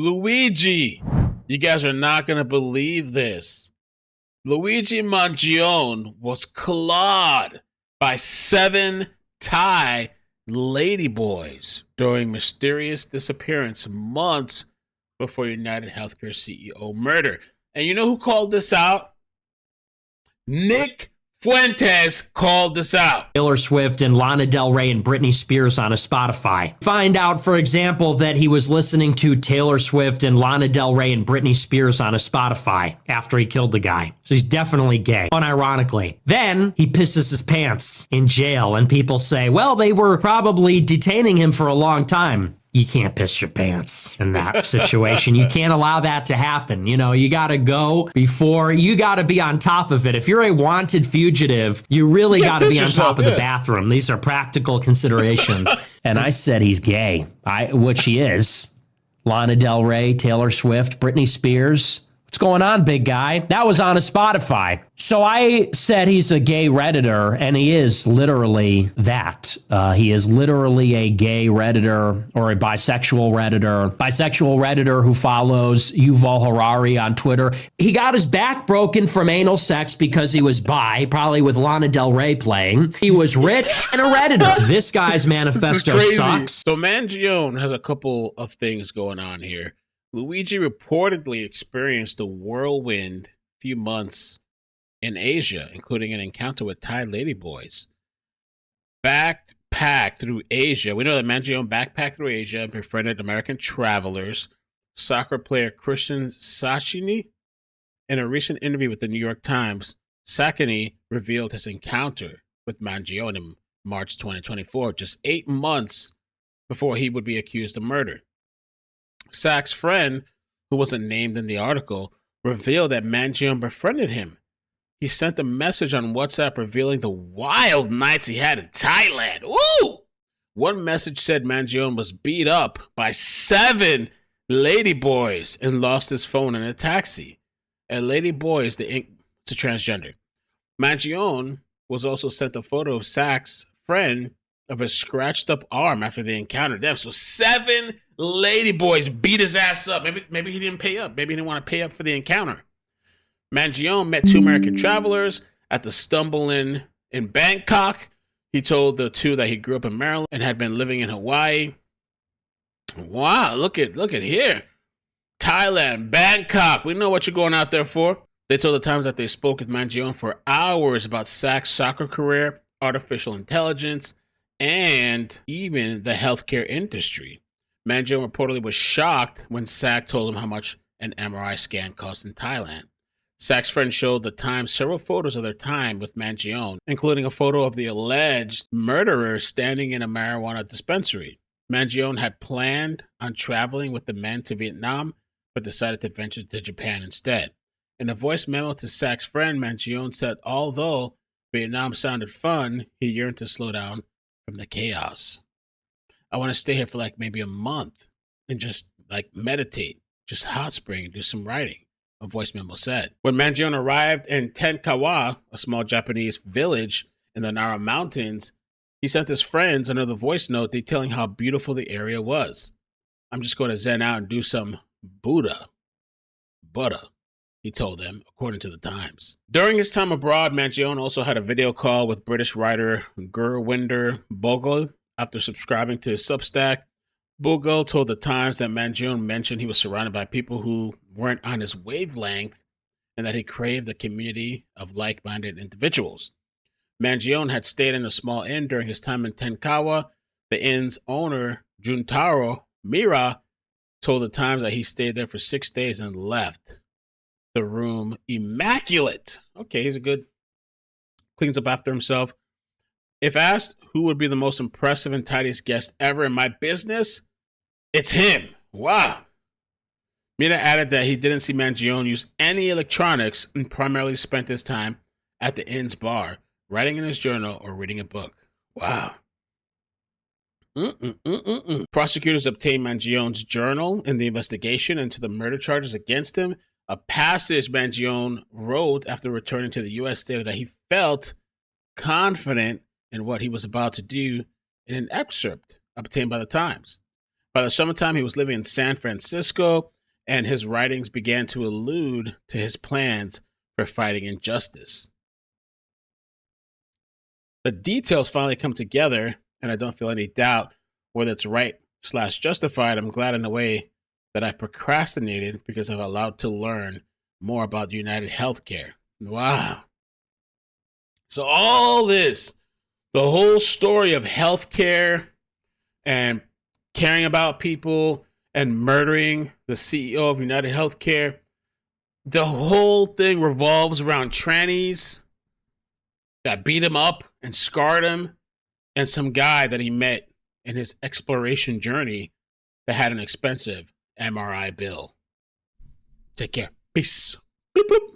Luigi, you guys are not going to believe this. Luigi Mangione was clawed by 7 Thai ladyboys during mysterious disappearance months before United Healthcare CEO murder. And you know who called this out? Nick Fuentes called this out. Taylor Swift and Lana Del Rey and Britney Spears on a Spotify. Find out, for example, that he was listening to Taylor Swift and Lana Del Rey and Britney Spears on a Spotify after he killed the guy. So he's definitely gay, unironically. Then he pisses his pants in jail and people say, well, they were probably detaining him for a long time. You can't piss your pants in that situation. You can't allow that to happen. You know, you got to go before, you got to be on top of it. If you're a wanted fugitive, you really got to be on top of the bathroom. These are practical considerations. And I said he's gay, which he is. Lana Del Rey, Taylor Swift, Britney Spears. What's going on, big guy? That was on a Spotify. So I said he's a gay Redditor, and he is literally that. He is literally a gay Redditor or a bisexual Redditor. Bisexual Redditor who follows Yuval Harari on Twitter. He got his back broken from anal sex because he was bi, probably with Lana Del Rey playing. He was rich and a Redditor. This guy's manifesto sucks. So Mangione has a couple of things going on here. Luigi reportedly experienced a whirlwind few months in Asia, including an encounter with Thai ladyboys. Backpacked through Asia. We know that Mangione backpacked through Asia and befriended American travelers. Soccer player Christian Sacchini, in a recent interview with the New York Times, Sacchini revealed his encounter with Mangione in March 2024, just 8 months before he would be accused of murder. Sack's friend, who wasn't named in the article, revealed that Mangione befriended him. He sent a message on WhatsApp revealing the wild nights he had in Thailand. Woo! One message said Mangione was beat up by 7 ladyboys and lost his phone in a taxi. And ladyboys, to transgender. Mangione was also sent a photo of Sack's friend of a scratched up arm after they encountered them. So 7 ladyboys beat his ass up. Maybe he didn't pay up. Maybe he didn't want to pay up for the encounter. Mangione met 2 American travelers at the Stumble Inn in Bangkok. He told the 2 that he grew up in Maryland and had been living in Hawaii. Wow, look at here. Thailand, Bangkok. We know what you're going out there for. They told the Times that they spoke with Mangione for hours about Sack's soccer career, artificial intelligence, and even the healthcare industry. Mangione reportedly was shocked when Sack told him how much an MRI scan cost in Thailand. Sack's friend showed the Times several photos of their time with Mangione, including a photo of the alleged murderer standing in a marijuana dispensary. Mangione had planned on traveling with the men to Vietnam, but decided to venture to Japan instead. In a voice memo to Sack's friend, Mangione said although Vietnam sounded fun, he yearned to slow down from the chaos. I want to stay here for like maybe a month and just like meditate, just hot spring and do some writing, a voice memo said. When Mangione arrived in Tenkawa, a small Japanese village in the Nara Mountains, he sent his friends another voice note detailing how beautiful the area was. I'm just going to zen out and do some Buddha, he told them, according to the Times. During his time abroad, Mangione also had a video call with British writer Gurwinder Bogle. After subscribing to his Substack, Bogle told the Times that Mangione mentioned he was surrounded by people who weren't on his wavelength and that he craved a community of like-minded individuals. Mangione had stayed in a small inn during his time in Tenkawa. The inn's owner, Juntaro Mira, told the Times that he stayed there for 6 days and left the room immaculate. Okay, he's a good, cleans up after himself. If asked who would be the most impressive and tidiest guest ever in my business, it's him. Wow. Mira added that he didn't see Mangione use any electronics and primarily spent his time at the inn's bar, writing in his journal or reading a book. Wow. Prosecutors obtained Mangione's journal in the investigation into the murder charges against him. A passage Mangione wrote after returning to the U.S. stated that he felt confident in what he was about to do in an excerpt obtained by the Times. By the summertime, he was living in San Francisco, and his writings began to allude to his plans for fighting injustice. The details finally come together, and I don't feel any doubt whether it's right/justified. I'm glad in a way that I've procrastinated because I've allowed to learn more about United Healthcare. Wow. So all this, the whole story of healthcare and caring about people and murdering the CEO of United Healthcare, the whole thing revolves around trannies that beat him up and scarred him, and some guy that he met in his exploration journey that had an expensive MRI bill. Take care. Peace. Boop, boop.